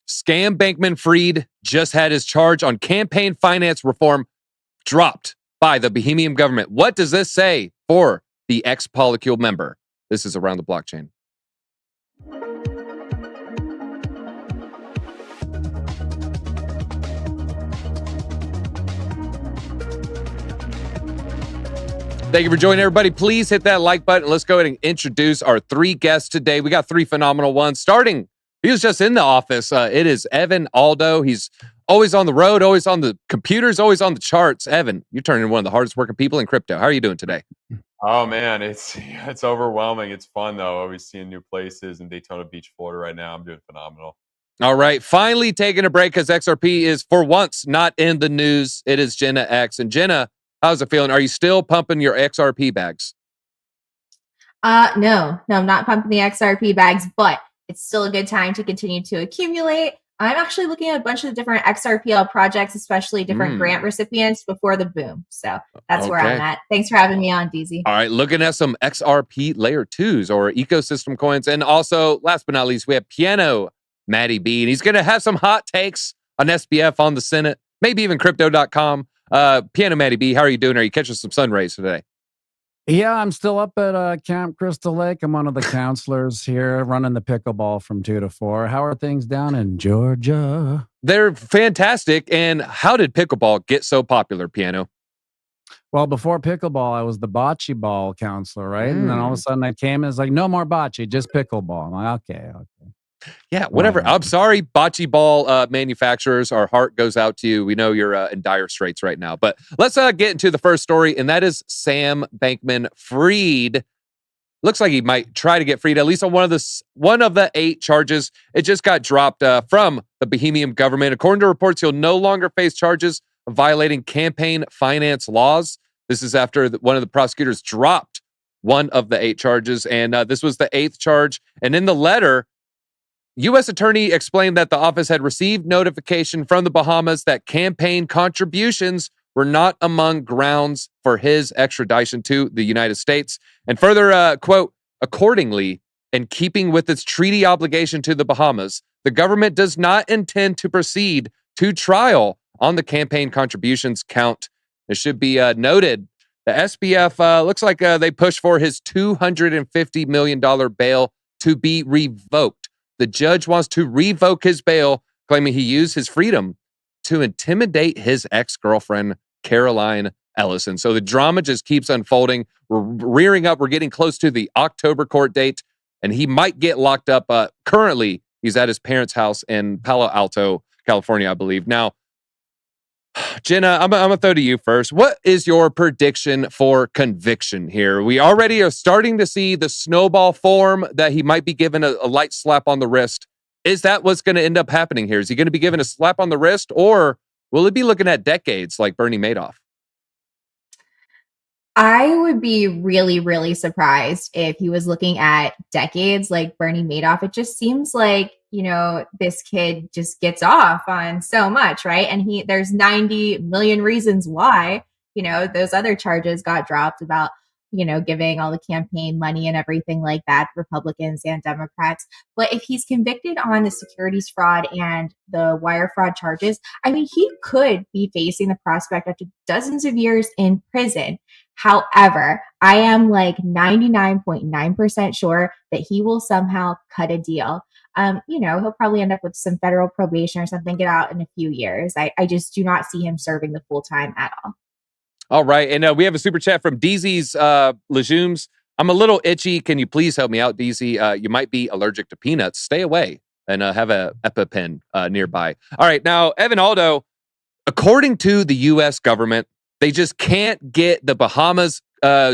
Scam Bankman-Freed just had his charge on campaign finance reform dropped by the Bahamian government. What does this say for the ex-polycule member? This is Around the Blockchain. Thank you for joining, everybody. Please hit that like button. Let's go ahead and introduce our three guests today. We got three phenomenal ones. Starting, he was just in the office. It is Evan Aldo. He's always on the road, always on the computers, always on the charts. Evan, you're turning into one of the hardest working people in crypto. How are you doing today? Oh man, it's overwhelming. It's fun though. Always seeing new places in Daytona Beach, Florida right now. I'm doing phenomenal. All right, finally taking a break because XRP is for once not in the news. It is Jenna X. And Jenna, how's it feeling? Are you still pumping your XRP bags? No, I'm not pumping the XRP bags, but it's still a good time to continue to accumulate. I'm actually looking at a bunch of different XRPL projects, especially different grant recipients before the boom. So that's where I'm at. Thanks for having me on, DZ. All right, looking at some XRP layer 2s or ecosystem coins. And also, last but not least, we have Piano Matty B. And he's going to have some hot takes on SBF, on the Senate, maybe even crypto.com. Piano Matty B, how are you doing? Are you catching some sun rays today? Yeah, I'm still up at Camp Crystal Lake. I'm one of the counselors here running the pickleball from 2 to 4. How are things down in Georgia? They're fantastic. And how did pickleball get so popular, Piano? Well, before pickleball, I was the bocce ball counselor, right? And then all of a sudden I came and it's like, no more bocce, just pickleball. I'm like, okay. Yeah, whatever. I'm sorry, bocce ball manufacturers. Our heart goes out to you. We know you're in dire straits right now. But let's get into the first story, and that is Sam Bankman-Freed. Looks like he might try to get freed, at least on one of the 8 charges. It just got dropped from the Bahamian government. According to reports, he'll no longer face charges of violating campaign finance laws. This is after one of the prosecutors dropped one of the 8 charges, and this was the 8th charge. And in the letter, U.S. Attorney explained that the office had received notification from the Bahamas that campaign contributions were not among grounds for his extradition to the United States. And further, quote, accordingly, in keeping with its treaty obligation to the Bahamas, the government does not intend to proceed to trial on the campaign contributions count. It should be noted, the SBF looks like they pushed for his $250 million bail to be revoked. The judge wants to revoke his bail, claiming he used his freedom to intimidate his ex-girlfriend, Caroline Ellison. So the drama just keeps unfolding. We're rearing up. We're getting close to the October court date, and he might get locked up. Currently, he's at his parents' house in Palo Alto, California, I believe. Now, Jenna, I'm going to throw to you first. What is your prediction for conviction here? We already are starting to see the snowball form that he might be given a light slap on the wrist. Is that what's going to end up happening here? Is he going to be given a slap on the wrist, or will it be looking at decades like Bernie Madoff? I would be really, really surprised if he was looking at decades like Bernie Madoff. It just seems like, this kid just gets off on so much, right? And there's 90 million reasons why, those other charges got dropped about, giving all the campaign money and everything like that, Republicans and Democrats. But if he's convicted on the securities fraud and the wire fraud charges, I mean, he could be facing the prospect up to dozens of years in prison. However, I am like 99.9% sure that he will somehow cut a deal. He'll probably end up with some federal probation or something, get out in a few years. I just do not see him serving the full time at all. All right. And we have a super chat from DZ's Legumes. I'm a little itchy. Can you please help me out, DZ? You might be allergic to peanuts. Stay away and have a EpiPen nearby. All right. Now, Evan Aldo, according to the U.S. government, they just can't get the Bahamas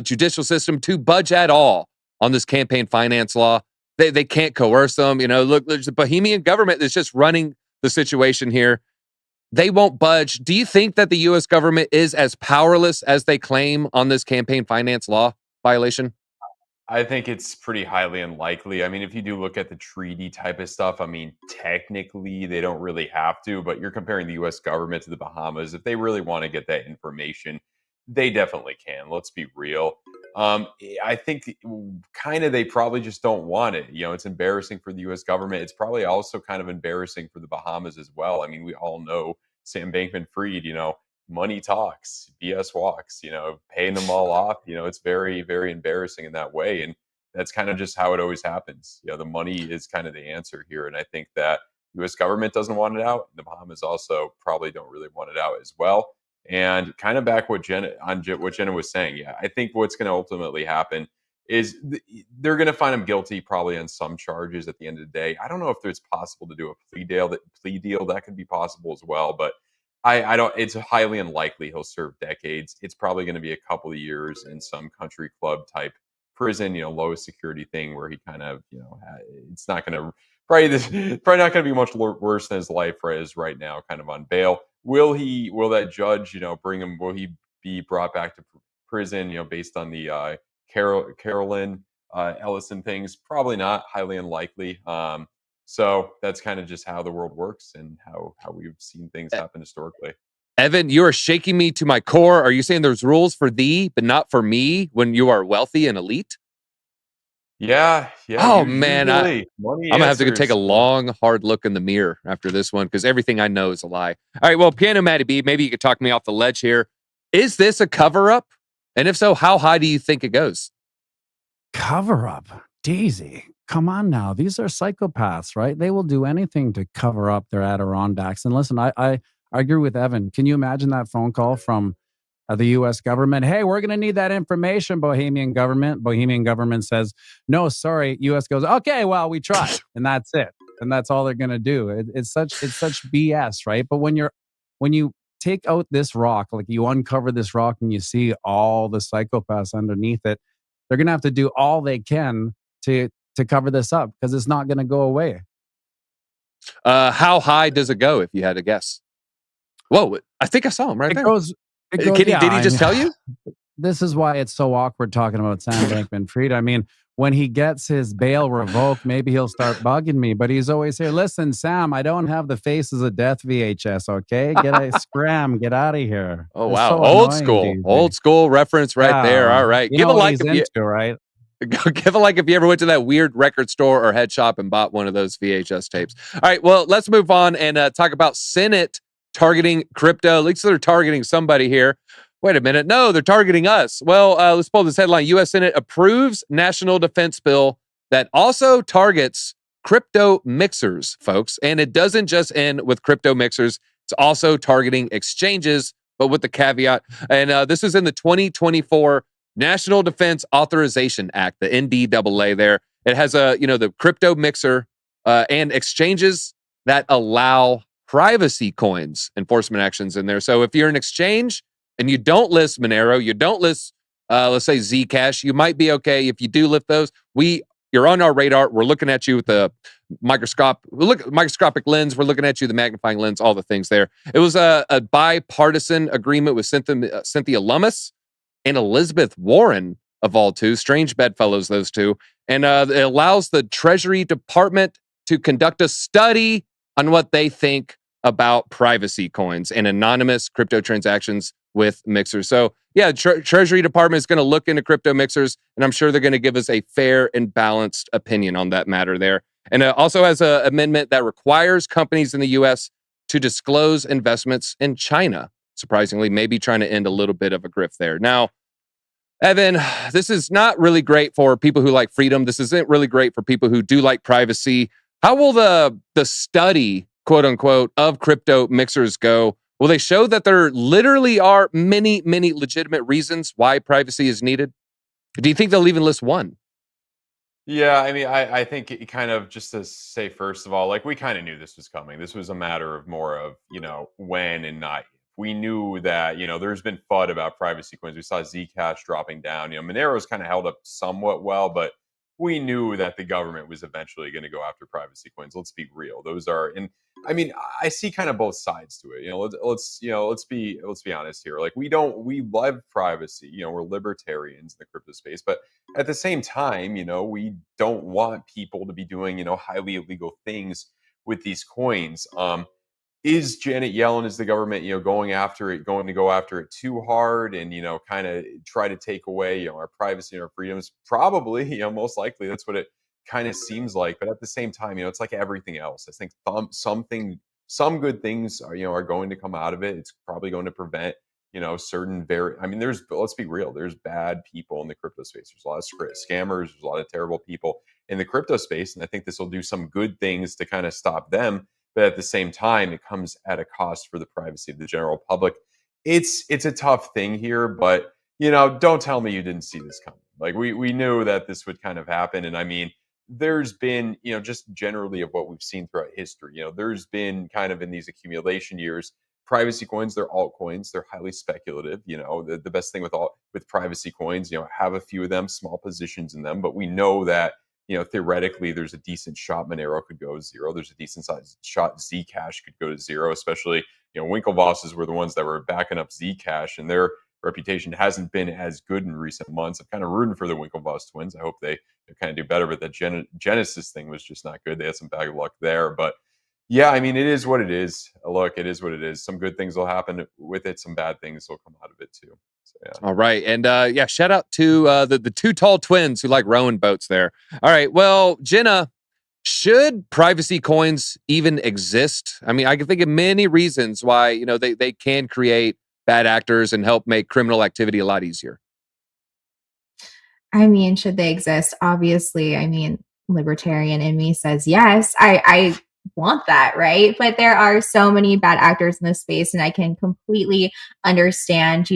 judicial system to budge at all on this campaign finance law. They can't coerce them. Look, there's the Bahamian government that's just running the situation here. They won't budge. Do you think that the U.S. government is as powerless as they claim on this campaign finance law violation? I think it's pretty highly unlikely. I mean, if you do look at the treaty type of stuff, I mean, technically they don't really have to, but you're comparing the U.S. government to the Bahamas. If they really want to get that information, they definitely can. Let's be real. I think kind of they probably just don't want it. It's embarrassing for the U.S. government. It's probably also kind of embarrassing for the Bahamas as well. I mean, we all know Sam Bankman-Fried. Money talks, BS walks. Paying them all off. It's very, very embarrassing in that way, and that's kind of just how it always happens. The money is kind of the answer here, and I think that U.S. government doesn't want it out. The Bahamas also probably don't really want it out as well. And kind of back what Jenna was saying. Yeah, I think what's going to ultimately happen is they're going to find him guilty probably on some charges at the end of the day. I don't know if it's possible to do a plea deal. That could be possible as well, but I don't. It's highly unlikely he'll serve decades. It's probably going to be a couple of years in some country club type prison, lowest security thing where he kind of, it's not going to probably not going to be much worse than his life is right now, kind of on bail. Will that judge, bring him? Will he be brought back to prison, based on the Carolyn Ellison things? Probably not. Highly unlikely. So that's kind of just how the world works and how we've seen things happen historically. Evan, you are shaking me to my core. Are you saying there's rules for thee, but not for me when you are wealthy and elite? Yeah. Oh, man. I'm going to have to take a long, hard look in the mirror after this one because everything I know is a lie. All right, well, Piano Matty B, maybe you could talk me off the ledge here. Is this a cover-up? And if so, how high do you think it goes? Cover-up? Daisy, come on now. These are psychopaths, right? They will do anything to cover up their Adirondacks. And listen, I agree with Evan. Can you imagine that phone call from the U.S. government? Hey, we're going to need that information, Bohemian government. Bohemian government says, no, sorry. U.S. goes, okay, well, we tried. And that's it. And that's all they're going to do. It's such BS, right? But when you take out this rock, like you uncover this rock and you see all the psychopaths underneath it, they're going to have to do all they can to cover this up because it's not going to go away. How high does it go if you had to guess? Whoa, I think I saw him right there. Did he just tell you? This is why it's so awkward talking about Sam Bankman-Fried. I mean, when he gets his bail revoked, maybe he'll start bugging me, but he's always here. Listen, Sam, I don't have the Faces of Death VHS, okay? Get out of here. Oh, wow. So old school reference right there. All right. Give a like if you, right? Give a like if you ever went to that weird record store or head shop and bought one of those VHS tapes. All right, well, let's move on and talk about Senate targeting crypto. At least they're targeting somebody here. Wait a minute. No, they're targeting us. Well, let's pull this headline. U.S. Senate approves national defense bill that also targets crypto mixers, folks. And it doesn't just end with crypto mixers. It's also targeting exchanges, but with the caveat. And this is in the 2024 National Defense Authorization Act, the NDAA there. It has the crypto mixer and exchanges that allow privacy coins enforcement actions in there. So if you're an exchange and you don't list Monero, you don't list, let's say Zcash, you might be okay. If you do lift those, you're on our radar. We're looking at you with the microscopic lens. We're looking at you, the magnifying lens, all the things there. It was a bipartisan agreement with Cynthia Lummis and Elizabeth Warren, of all two. Strange bedfellows, those two. And it allows the Treasury Department to conduct a study on what they think about privacy coins and anonymous crypto transactions with mixers. So yeah, Treasury Department is going to look into crypto mixers, and I'm sure they're going to give us a fair and balanced opinion on that matter there. And it also has an amendment that requires companies in the U.S. to disclose investments in China. Surprisingly, maybe trying to end a little bit of a grift there. Now, Evan, this is not really great for people who like freedom. This isn't really great for people who do like privacy. How will the study, quote unquote, of crypto mixers go? Will they show that there literally are many, many legitimate reasons why privacy is needed? Do you think they'll even list one? Yeah, I mean, I think it kind of, just to say, first of all, like, we kind of knew this was coming. This was a matter of more of, when and not. We knew that, there's been FUD about privacy coins. We saw Zcash dropping down. Monero's kind of held up somewhat well, but we knew that the government was eventually going to go after privacy coins. Let's be real. Those are, and I mean, I see kind of both sides to it. Let's be honest here. Like, we love privacy. We're libertarians in the crypto space, but at the same time, we don't want people to be doing, highly illegal things with these coins. is Janet Yellen, is the government, going to go after it too hard and, kind of try to take away, our privacy and our freedoms? Probably, most likely that's what it kind of seems like. But at the same time, it's like everything else. I think some good things are going to come out of it. It's probably going to prevent, certain let's be real, there's bad people in the crypto space. There's a lot of scammers, there's a lot of terrible people in the crypto space. And I think this will do some good things to kind of stop them. But at the same time, it comes at a cost for the privacy of the general public. It's a tough thing here, but don't tell me you didn't see this coming. Like we knew that this would kind of happen. And I mean, there's been, just generally of what we've seen throughout history, there's been kind of in these accumulation years, privacy coins, they're altcoins, they're highly speculative. The best thing with privacy coins, have a few of them, small positions in them, but we know that theoretically, there's a decent shot Monero could go to zero. There's a decent size shot Zcash could go to zero, especially, Winklevosses were the ones that were backing up Zcash, and their reputation hasn't been as good in recent months. I'm kind of rooting for the Winklevoss twins. I hope they kind of do better, but that Genesis thing was just not good. They had some bad luck there. But yeah, I mean, it is what it is. Look, it is what it is. Some good things will happen with it. Some bad things will come out of it too. So, yeah. All right. And shout out to the two tall twins who like rowing boats there. All right. Well, Jenna, should privacy coins even exist? I mean, I can think of many reasons why, they can create bad actors and help make criminal activity a lot easier. I mean, should they exist? Obviously, I mean, libertarian in me says yes. I want that, right? But there are so many bad actors in this space, and I can completely understand,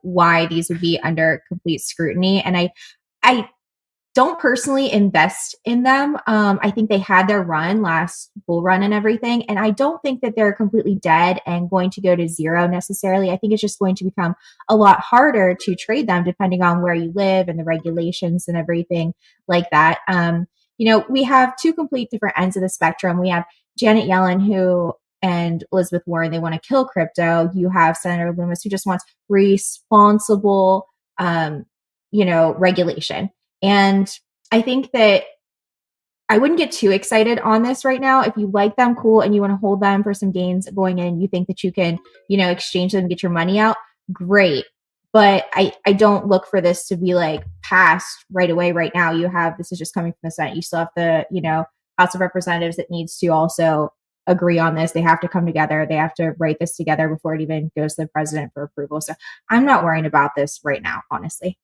why these would be under complete scrutiny. And I don't personally invest in them. I think they had their last bull run and everything. And I don't think that they're completely dead and going to go to zero necessarily. I think it's just going to become a lot harder to trade them depending on where you live and the regulations and everything like that. We have two complete different ends of the spectrum. We have Janet Yellen and Elizabeth Warren, they want to kill crypto. You have Senator Loomis, who just wants responsible, regulation. And I think that I wouldn't get too excited on this right now. If you like them, cool, and you want to hold them for some gains going in, you think that you can, exchange them and get your money out, great. But I don't look for this to be like passed right away right now. This is just coming from the Senate. You still have the, House of Representatives that needs to also agree on this. They have to come together. They have to write this together before it even goes to the president for approval. So I'm not worrying about this right now, honestly.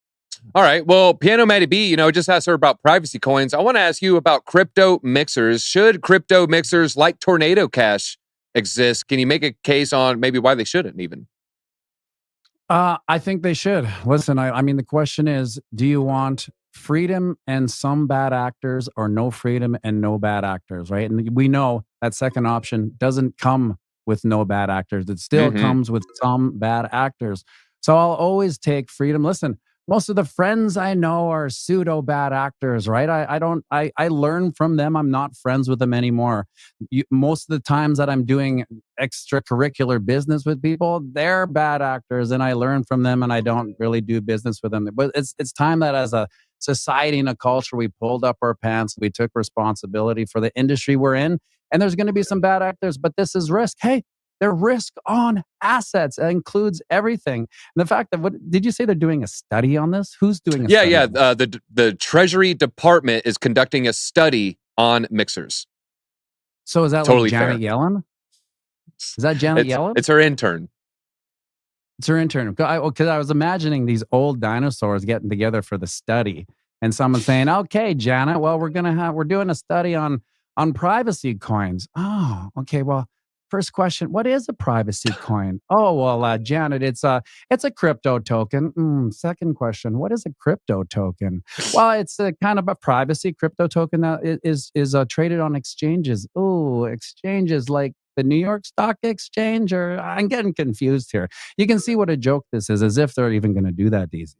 All right. Well, Piano Matty B, just asked her about privacy coins. I want to ask you about crypto mixers. Should crypto mixers like Tornado Cash exist? Can you make a case on maybe why they shouldn't even? I think they should. Listen, I mean, the question is, do you want freedom and some bad actors, or no freedom and no bad actors, right? And we know that second option doesn't come with no bad actors. It still comes with some bad actors. So I'll always take freedom. Listen, most of the friends I know are pseudo bad actors, right? I learn from them. I'm not friends with them anymore. Most of the times that I'm doing extracurricular business with people, they're bad actors, and I learn from them, and I don't really do business with them. But it's time that as a society and a culture, we pulled up our pants, we took responsibility for the industry we're in, and there's going to be some bad actors, but this is risk. Hey, they're risk on assets. It includes everything. And the fact that, what did you say, they're doing a study on this? Who's doing a study? Yeah. The Treasury Department is conducting a study on mixers. So is that totally like Janet Yellen? Is that Janet Yellen? It's her intern. It's her intern. Because I was imagining these old dinosaurs getting together for the study, and someone saying, "Okay, Janet, well, we're doing a study on privacy coins." Oh, okay. Well, first question, what is a privacy coin? Oh, well, Janet, it's a crypto token. Second question, what is a crypto token? Well, it's a kind of a privacy crypto token that is traded on exchanges. Oh, exchanges like the New York Stock Exchange, or I'm getting confused here. You can see what a joke this is, as if they're even going to do that easy.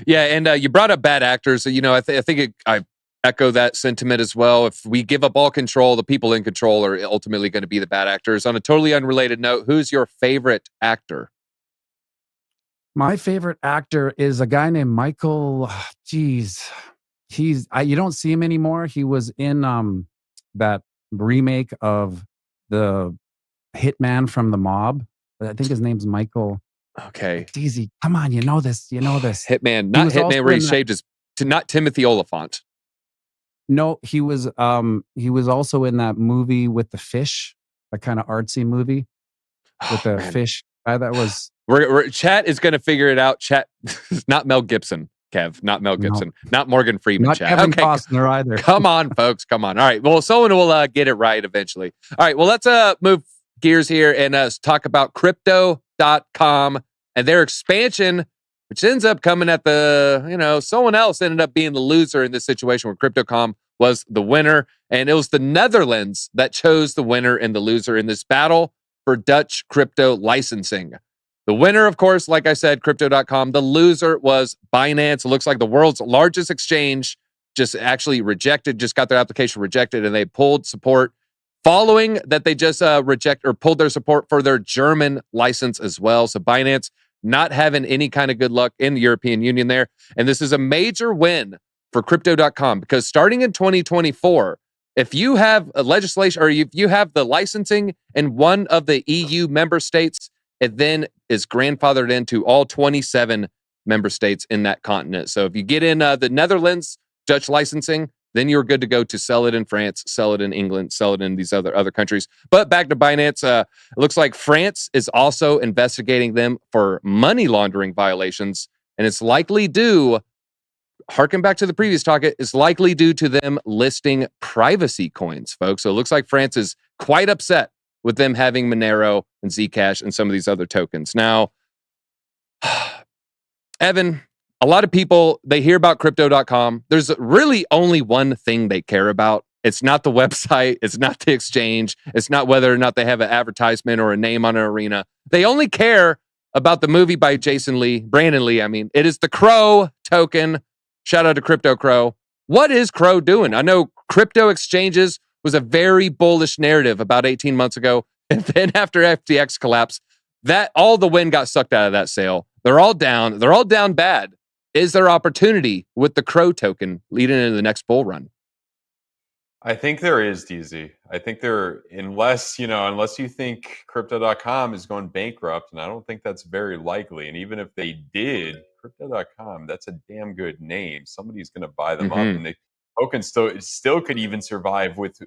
Yeah, and you brought up bad actors. So, I think I echo that sentiment as well. If we give up all control, the people in control are ultimately going to be the bad actors. On a totally unrelated note, who's your favorite actor? My favorite actor is a guy named Michael. You don't see him anymore. He was in that remake of the hitman from the mob. I think his name's Michael. Okay. DZ, come on, you know this. Hitman, He not was Hitman also where he in that- shaved his, not Timothy Oliphant. No, he was also in that movie with the fish, a kind of artsy movie with the fish. That was Chat is going to figure it out. Chat, not Mel Gibson, Kev, not Mel Gibson, not Morgan Freeman. not Chat. Kevin Okay, Costner either. come on, folks, come on. All right, well, someone will get it right eventually. All right, well, let's move gears here and talk about Crypto.com and their expansion, which ends up coming at the, someone else ended up being the loser in this situation where Crypto.com was the winner. And it was the Netherlands that chose the winner and the loser in this battle for Dutch crypto licensing. The winner, of course, like I said, Crypto.com. The loser was Binance. It looks like the world's largest exchange just actually got their application rejected, and they pulled support following that they just pulled their support for their German license as well. So Binance not having any kind of good luck in the European Union there. And this is a major win for Crypto.com because starting in 2024, if you have a legislation or if you have the licensing in one of the EU member states, it then is grandfathered into all 27 member states in that continent. So if you get in the Netherlands, Dutch licensing, then you're good to go to sell it in France, sell it in England, sell it in these other countries. But back to Binance, it looks like France is also investigating them for money laundering violations, and it's likely due, harken back to the previous talk, it's likely due to them listing privacy coins, folks. So it looks like France is quite upset with them having Monero and Zcash and some of these other tokens. Now, Evan, a lot of people, they hear about Crypto.com. There's really only one thing they care about. It's not the website. It's not the exchange. It's not whether or not they have an advertisement or a name on an arena. They only care about the movie by Brandon Lee. I mean, it is the Crow token. Shout out to Crypto Crow. What is Crow doing? I know crypto exchanges was a very bullish narrative about 18 months ago. And then after FTX collapse, that all the wind got sucked out of that sail. They're all down. They're all down bad. Is there opportunity with the Crow token leading into the next bull run? I think there is, DZ. I think unless you think Crypto.com is going bankrupt, and I don't think that's very likely. And even if they did, Crypto.com, that's a damn good name. Somebody's going to buy them up, and the token still could even survive with,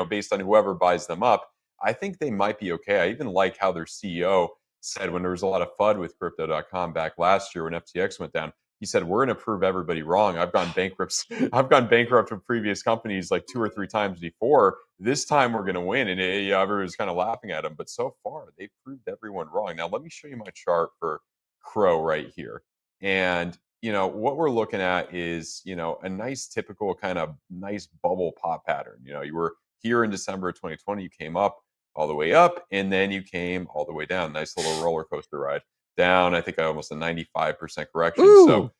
based on whoever buys them up. I think they might be okay. I even like how their CEO said when there was a lot of FUD with Crypto.com back last year when FTX went down. He said, "We're going to prove everybody wrong. I've gone bankrupt. I've gone bankrupt with previous companies like 2 or 3 times before. This time we're going to win." And everyone's kind of laughing at him. But so far, they've proved everyone wrong. Now, let me show you my chart for Crow right here. And, what we're looking at is, a nice typical kind of nice bubble pop pattern. You were here in December of 2020. You came up all the way up, and then you came all the way down. Nice little roller coaster ride. Down, I think almost a 95% correction. Ooh. So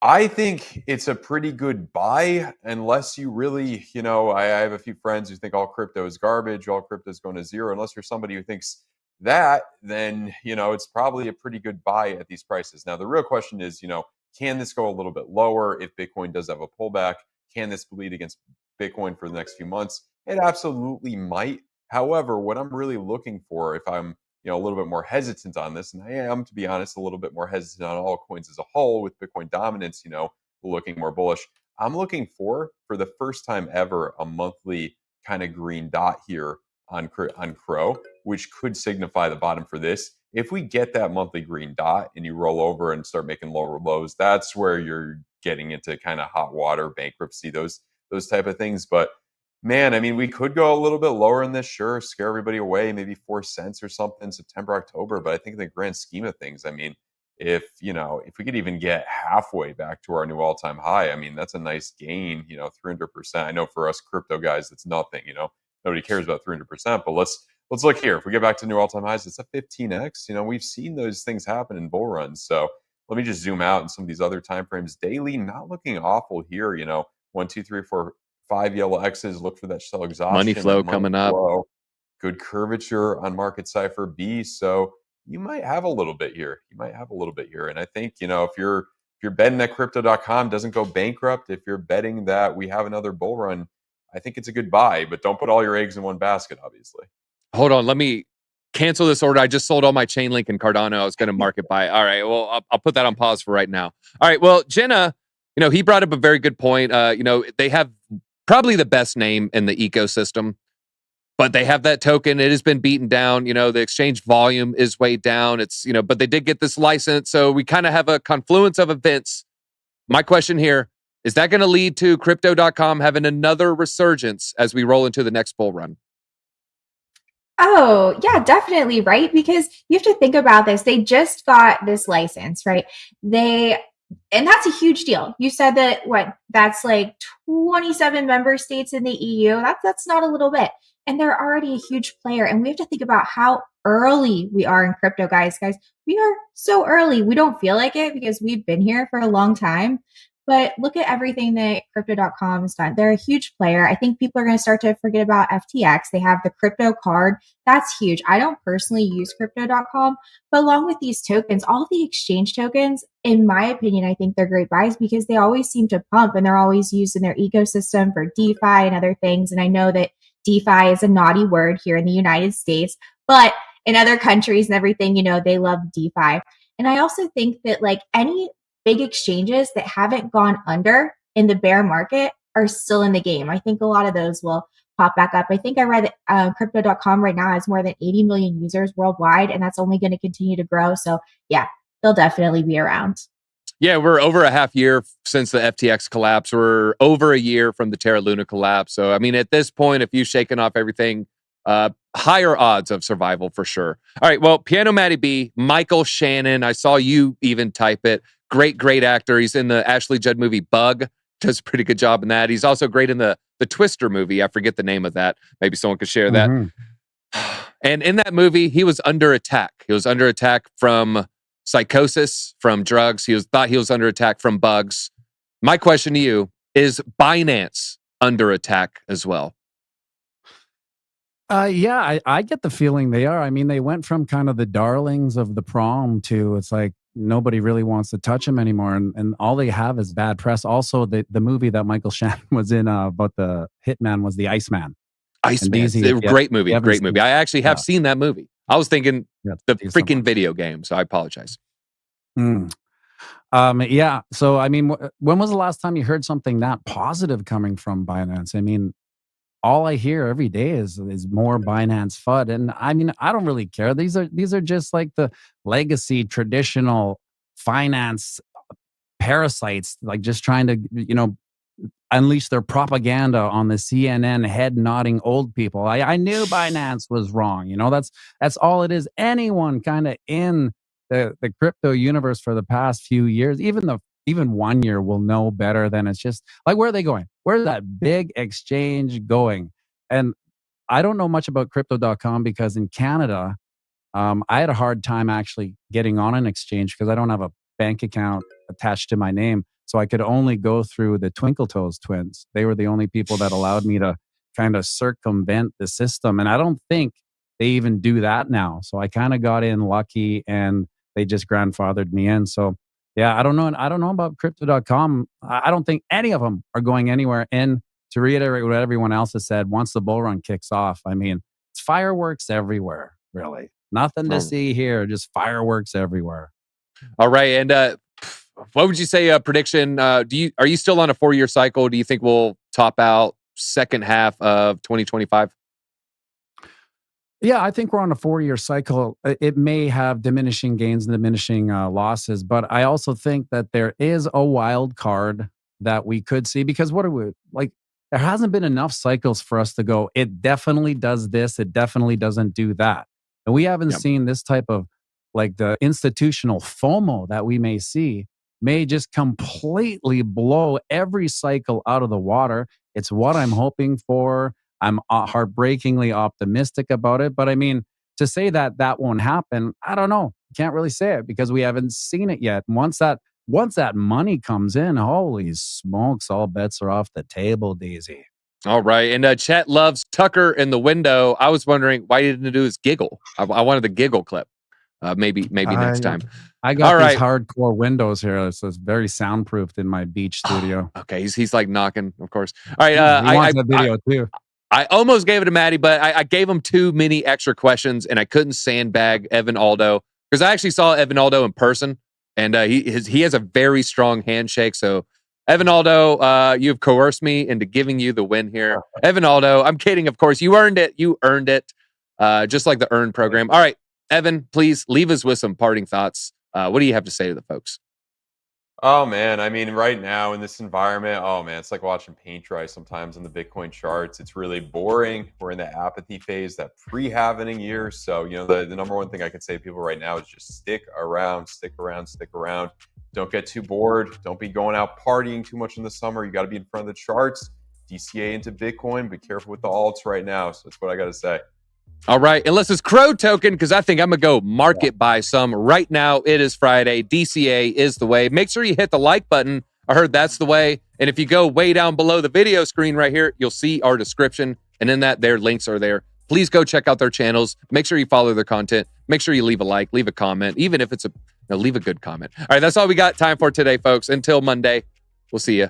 I think it's a pretty good buy unless you really, I have a few friends who think all crypto is garbage, all crypto is going to zero. Unless you're somebody who thinks that, then, it's probably a pretty good buy at these prices. Now, the real question is, can this go a little bit lower if Bitcoin does have a pullback? Can this bleed against Bitcoin for the next few months? It absolutely might. However, what I'm really looking for, if I'm a little bit more hesitant on this, and I am, to be honest, a little bit more hesitant on all coins as a whole with Bitcoin dominance, looking more bullish. I'm looking for the first time ever, a monthly kind of green dot here on Crow, which could signify the bottom for this. If we get that monthly green dot and you roll over and start making lower lows, that's where you're getting into kind of hot water, bankruptcy, those type of things. But man, I mean, we could go a little bit lower in this, sure, scare everybody away, maybe 4 cents or something, September, October. But I think in the grand scheme of things, I mean, if we could even get halfway back to our new all-time high, I mean, that's a nice gain, 300%. I know for us crypto guys, that's nothing, nobody cares about 300%, but let's look here. If we get back to new all-time highs, it's a 15x. We've seen those things happen in bull runs. So let me just zoom out in some of these other time frames. Daily, not looking awful here, 1, 2, 3, 4, 5 yellow X's. Look for that sell exhaustion. Money flow coming up. Good curvature on Market Cipher B. So you might have a little bit here. And I think, if you're betting that Crypto.com doesn't go bankrupt, if you're betting that we have another bull run, I think it's a good buy. But don't put all your eggs in one basket, obviously. Hold on, let me cancel this order. I just sold all my Chainlink and Cardano. I was going to market buy. All right, well, I'll put that on pause for right now. All right, well, Jenna, he brought up a very good point. They have probably the best name in the ecosystem, but they have that token. It has been beaten down. The exchange volume is way down. But they did get this license, so we kind of have a confluence of events. My question here, is that going to lead to Crypto.com having another resurgence as we roll into the next bull run? Oh, yeah, definitely, right? Because you have to think about this. They just got this license, right? And that's a huge deal. You said that that's like 27 member states in the EU. That's not a little bit. And they're already a huge player. And we have to think about how early we are in crypto, guys. Guys, we are so early. We don't feel like it because we've been here for a long time. But look at everything that Crypto.com has done. They're a huge player. I think people are going to start to forget about FTX. They have the crypto card. That's huge. I don't personally use Crypto.com, but along with these tokens, all of the exchange tokens, in my opinion, I think they're great buys because they always seem to pump and they're always used in their ecosystem for DeFi and other things. And I know that DeFi is a naughty word here in the United States, but in other countries and everything, they love DeFi. And I also think that any big exchanges that haven't gone under in the bear market are still in the game. I think a lot of those will pop back up. I think I read that Crypto.com right now has more than 80 million users worldwide, and that's only going to continue to grow. So yeah, they'll definitely be around. Yeah, we're over a half year since the FTX collapse. We're over a year from the Terra Luna collapse. So, at this point, if you've shaken off everything, higher odds of survival for sure. All right, well, Piano Matty B, Michael Shannon, I saw you even type it. Great actor. He's in the Ashley Judd movie Bug. Does a pretty good job in that. He's also great in the Twister movie. I forget the name of that. Maybe someone could share that. And in that movie, he was under attack. He was under attack from psychosis, from drugs. Thought he was under attack from bugs. My question to you, is Binance under attack as well? Yeah, I get the feeling they are. They went from kind of the darlings of the prom to it's like nobody really wants to touch them anymore. And all they have is bad press. Also, the movie that Michael Shannon was in about the hitman was The Iceman. Iceman, great movie. I actually have seen that movie. I was thinking the freaking video game, so I apologize. Yeah. So, when was the last time you heard something that positive coming from Binance? All I hear every day is more Binance FUD. And I don't really care. These are just like the legacy traditional finance parasites, like just trying to, unleash their propaganda on the CNN head nodding old people. I knew Binance was wrong. That's all it is. Anyone kind of in the crypto universe for the past few years, even 1 year will know better than it's just like, where are they going? Where's that big exchange going? And I don't know much about crypto.com because in Canada, I had a hard time actually getting on an exchange because I don't have a bank account attached to my name. So I could only go through the Twinkle Toes twins. They were the only people that allowed me to kind of circumvent the system. And I don't think they even do that now. So I kind of got in lucky and they just grandfathered me in. So yeah, I don't know about crypto.com. I don't think any of them are going anywhere. And to reiterate what everyone else has said, once the bull run kicks off, it's fireworks everywhere, really. Nothing to see here, just fireworks everywhere. All right. And what would you say prediction? Are you still on a 4-year cycle? Do you think we'll top out second half of 2025? Yeah, I think we're on a 4-year cycle. It may have diminishing gains and diminishing losses, but I also think that there is a wild card that we could see because there hasn't been enough cycles for us to go, it definitely does this, it definitely doesn't do that. And we haven't seen this type of the institutional FOMO that we may see may just completely blow every cycle out of the water. It's what I'm hoping for. I'm heartbreakingly optimistic about it. But to say that won't happen, I don't know. Can't really say it because we haven't seen it yet. Once that money comes in, holy smokes, all bets are off the table, Daisy. All right. And Chet loves Tucker in the window. I was wondering why he didn't do his giggle. I wanted the giggle clip. Maybe next time. I got these hardcore windows here. So it's very soundproofed in my beach studio. Okay. He's like knocking, of course. All right. He wants a video too. I almost gave it to Matty, but I gave him too many extra questions, and I couldn't sandbag Evan Aldo because I actually saw Evan Aldo in person, and he has a very strong handshake. So, Evan Aldo, you've coerced me into giving you the win here. Evan Aldo, I'm kidding, of course. You earned it. You earned it, just like the Earn program. All right, Evan, please leave us with some parting thoughts. What do you have to say to the folks? Oh man, I mean, right now in this environment, oh man, it's like watching paint dry sometimes on the Bitcoin charts. It's really boring. We're in the apathy phase, that pre-halvening year. So, the number one thing I can say to people right now is just stick around, stick around, stick around. Don't get too bored. Don't be going out partying too much in the summer. You got to be in front of the charts. DCA into Bitcoin. Be careful with the alts right now. So that's what I got to say. All right, unless it's Crow Token, because I think I'm going to go market buy some. Right now, it is Friday. DCA is the way. Make sure you hit the like button. I heard that's the way. And if you go way down below the video screen right here, you'll see our description. And in that, their links are there. Please go check out their channels. Make sure you follow their content. Make sure you leave a like, leave a comment, even if it's leave a good comment. All right, that's all we got time for today, folks. Until Monday, we'll see you.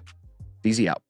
DZ out.